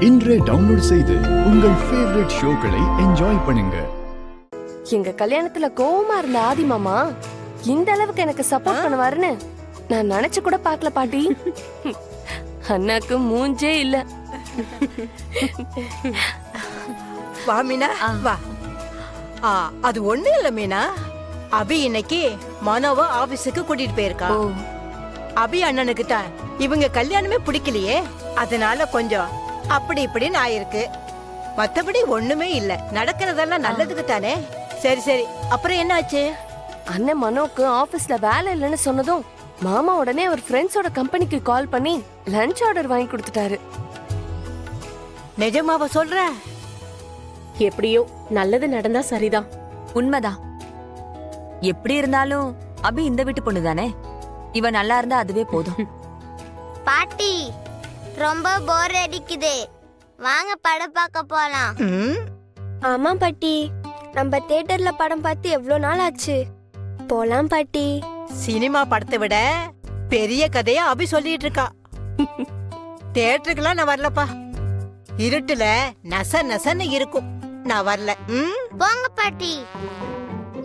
இன்றே டவுன்லோட் செய்து உங்கள் ஃபேவரட் ஷோக்களை என்ஜாய் பண்ணுங்க. எங்க கல்யாணத்துல கோவமா இருந்த ஆதி மாமா இந்த அளவுக்கு எனக்கு சப்போர்ட் பண்ணுவாருன்னு நான் நினைச்சு கூட பார்க்கல பாட்டி. அண்ணாக்கு மூஞ்சே இல்ல. வா மீனா வா. அது ஒண்ணு இல்ல மீனா, அபி இன்னைக்கு மனோவ ஆபீஸுக்கு கூட்டிட்டு போயிருக்கா. அபி அண்ணனுக்கு தான் இவங்க கல்யாணமே பிடிக்கலையே, அதனால கொஞ்சம் அப்படி இப்படின்னு ஆயிருக்கு. மத்தபடி ஒண்ணுமே இல்ல, நடக்கிறதெல்லாம் நல்லதுக்கு தானே. சரி சரி, அப்புறம் என்ன ஆச்சு? அண்ணன் மனோக்கு ஆபீஸ்ல வேலை இல்லைன்னு சொன்னதும் மாமா உடனே அவர் ஃப்ரெண்ட்ஸோட கம்பெனிக்கு கால் பண்ணி லஞ்ச் ஆர்டர் வாங்கி கொடுத்துட்டாரு. நிஜமாவ சொல்ற? எப்படியோ நல்லது நடந்தா சரிதான். உண்மைதான். எப்படி இருந்தாலும் அபி இந்த வீட்டு பொண்ணு தானே, இவ நல்லா இருந்தா அதுவே போதும். பாட்டி ரொம்ப போர் அடிக்குது, வாங்க படம் பார்க்க போலாம். ஆமா பாட்டி, நம்ம தியேட்டர்ல படம் பார்த்து எவ்வளவு நாள் ஆச்சு. போலாம் பாட்டி. சினிமா படத்தை விட பெரிய கதையா அபி சொல்லிட்டு இருக்கா. தியேட்டருக்குலாம் நான் வரலப்பா, இருட்டுல நச நசன்னு இருக்கும், நான் வரல. போங்க பாட்டி,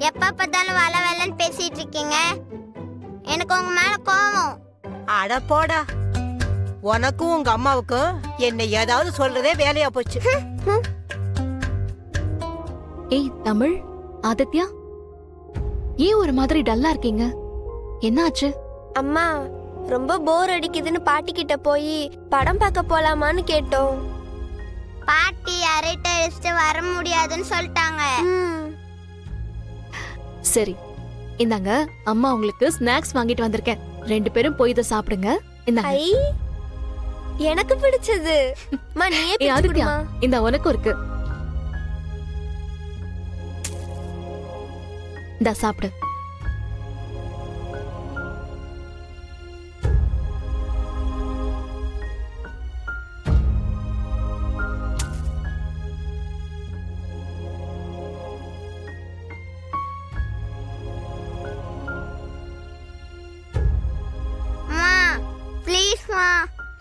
எப்ப பார்த்தாலும் வள வளன்னு பேசிட்டு இருக்கீங்க, எனக்கு உங்க மேல கோவம். அட போடா, உனக்கும் உங்க அம்மாவுக்கும் என்ன ஏதாவது சொல்றதே வேலையா போச்சு. ஏய் தமிழ், ஆதித்யா, ஏன் ஒரு மாதிரி டல்லா இருக்கீங்க? என்னாச்சு? அம்மா ரொம்ப போர் அடிக்குதுன்னு பாட்டி கிட்ட போய் படம் பார்க்க போலாமான்னு கேட்டோம். பாட்டி அரட்டை அடிச்சுட்டு வர முடியாதுன்னு சொல்லிட்டாங்க. சரி, இந்தாங்க அம்மா உங்களுக்கு ஸ்நாக்ஸ் வாங்கிட்டு வந்திருக்கேன். 2 பேரும் போய் இதை சாப்பிடுங்க. இந்தாங்க. ஐ, எனக்கு பிடிச்சது. அம்மா நீயே ஏய் பிச்சு ஆதித்யா, கொடுமா. இந்த உனக்கும் இருக்கு. இந்தா சாப்பிடு.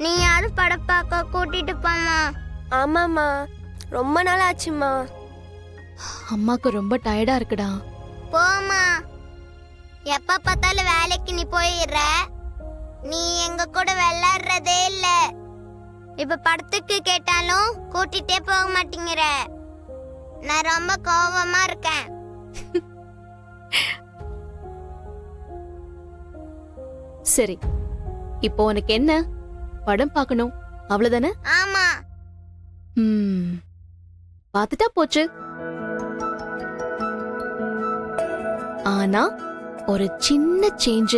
நீ யாரும் படம் பார்க்க கூட்டிட்டு போமா. ஆமாமா, ரொம்ப நாள் ஆச்சுமா. அம்மாக்கு ரொம்ப டயர்டா இருக்குடா. போமா, எப்ப பார்த்தாலும் வேலைக்கு நீ போயிடுற, நீ எங்க கூட விளையாடுறதே இல்ல. இப்ப படத்துக்கு கேட்டாலும் கூட்டிட்டே போக மாட்டேங்கிற, நான் ரொம்ப கோவமா இருக்கேன். சரி, இப்போ உனக்கு என்ன? படம் பார்க்கணும் அவ்வளவுதானே? ஆமா. பார்த்துட்டா போச்சு. ஆனா ஒரு சின்ன சேஞ்ச்.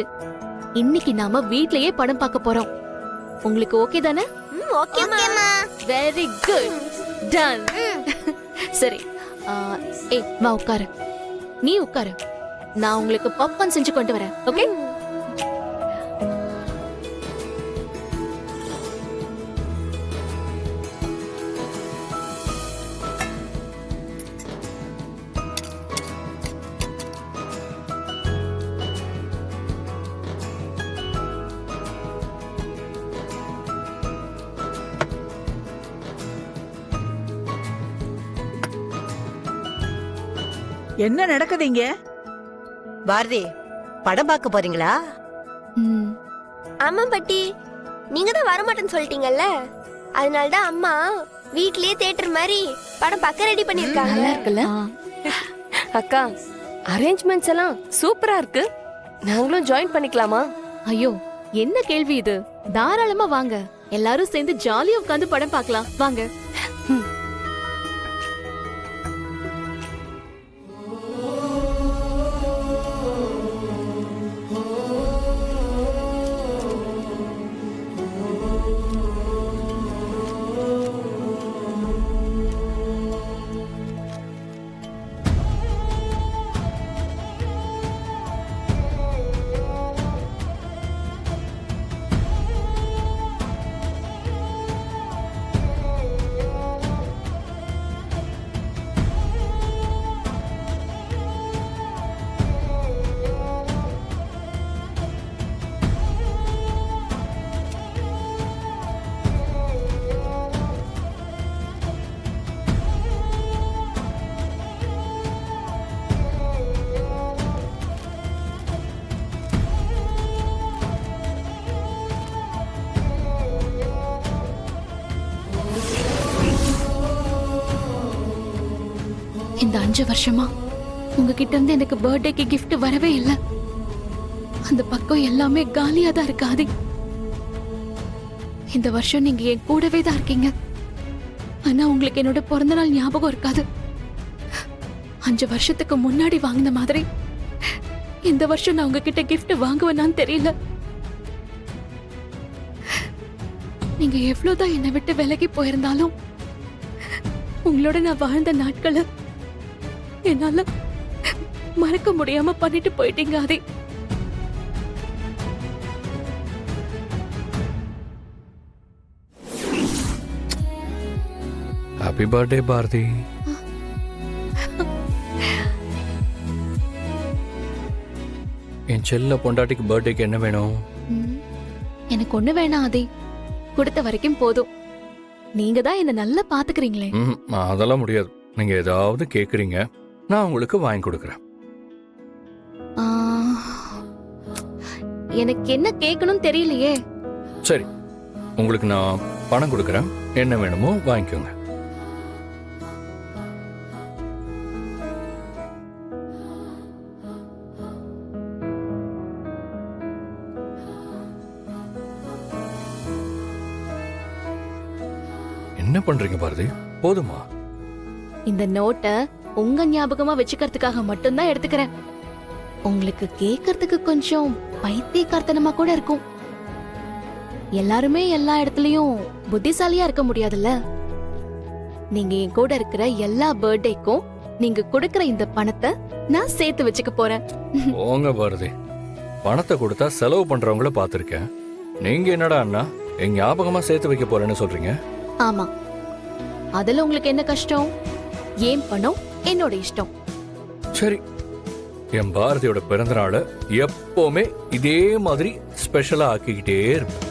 இன்னைக்கு நாம வீட்லயே படம் பார்க்க போறோம். உங்களுக்கு ஓகே தானே? ஓகேமா. Very good, done. சரி, ஏய் வா உட்காரு. நீ உட்காரு, நான் உங்களுக்கு பாப்கார்ன் செஞ்சு கொண்டு வரேன். ஓகே? என்ன நடக்குது இங்க? பாரதி, படம் பார்க்க போறீங்களா? ஆமா பாட்டி, நீங்க தான் வரமாட்டேன்னு சொல்லிட்டீங்கல்ல, அதனாலதான் அம்மா வீட்லயே தியேட்டர் மாதிரி படம் பார்க்க ரெடி பண்ணிருக்காங்க. நல்லா இருக்குல்ல அக்கா? அரேஞ்ச்மெண்ட்ஸ் எல்லாம் சூப்பரா இருக்கு. நாங்களும் ஜாயின் பண்ணிக்கலாமா? ஐயோ, என்ன கேள்வி இது? தாராளமா வாங்க, எல்லாரும் சேர்ந்து ஜாலியா உட்கார்ந்து படம் பார்க்கலாம். வாங்க. இந்த 5 வருஷமா உங்ககிட்ட இருந்து எனக்கு பர்த்டேக்கு gift வரவே இல்ல. அந்த பக்கம் எல்லாமே காலியா தான் இருக்கு ஆதி. இந்த வருஷம் நீங்க என் கூடவே தான் இருக்கீங்க. ஆனா உங்களுக்கு என்னோட பிறந்த நாள் ஞாபகம் இருக்காது. 5 வருஷத்துக்கு முன்னாடி வாங்கின மாதிரி இந்த வருஷம் நான் உங்ககிட்ட gift வாங்குவேனான்னு தெரியல. நீங்க எவ்வளவுதான் என்னை விட்டு விலகி போயிருந்தாலும் உங்களோட நான் வாழ்ந்த நாட்களை என்னால மறக்க முடியாம பண்ணிட்டு போயிட்டீங்க ஆதி. Happy birthday Bharathi. என் செல்ல பொண்டாட்டிக்கு பர்த்டேக்கு என்ன வேணும்? ம், எனக்கு ஒண்ணு வேணாம் ஆதி. கொடுத்த வரைக்கும் போதும். நீங்க தான் என்ன நல்லா பாத்துக்கிறீங்களே. அதெல்லாம் முடியாது. நீங்க ஏதாவது கேக்குறீங்க, நான் உங்களுக்கு வாங்கி கொடுக்கறேன். ஆ, எனக்கு என்ன கேட்கணும்னு தெரியலையே. சரி, உங்களுக்கு நான் பணம் கொடுக்கறேன். என்ன வேணுமோ வாங்கிக்கோங்க. என்ன பண்றீங்க பாரதி? போதுமா? இந்த நோட்டை உங்க ஞாபகமா வச்சுக்கிறதுக்காக மட்டும்தான் எடுத்துக்கிறேன். உங்களுக்கு கேட்கறதுக்கு கொஞ்சம் பைத்தியக்காரத்தனமா கூட இருக்கும். எல்லாருமே எல்லா இடத்துலயும் புத்திசாலியா இருக்க முடியாதுல்ல. நீங்க என் கூட இருக்கிற எல்லா பர்த்டேக்கும் நீங்க கொடுக்கிற இந்த பணத்தை நான் சேர்த்து வச்சுக்க போறேன். போங்க பாரதி. பணத்தை கொடுத்தா செலவு பண்றவங்கள பாத்திருக்கேன். நீங்க என்னடா அண்ணா என் ஞாபகமா சேர்த்து வைக்க போறேன்னு சொல்றீங்க? ஆமா, அதுல உங்களுக்கு என்ன கஷ்டம்? ஏன் பணம் என்னோட இஷ்டம். சரி, என் பாரதியோட பிறந்த நாளை எப்பவுமே இதே மாதிரி ஸ்பெஷலா ஆக்கிக்கிட்டே இருப்பேன்.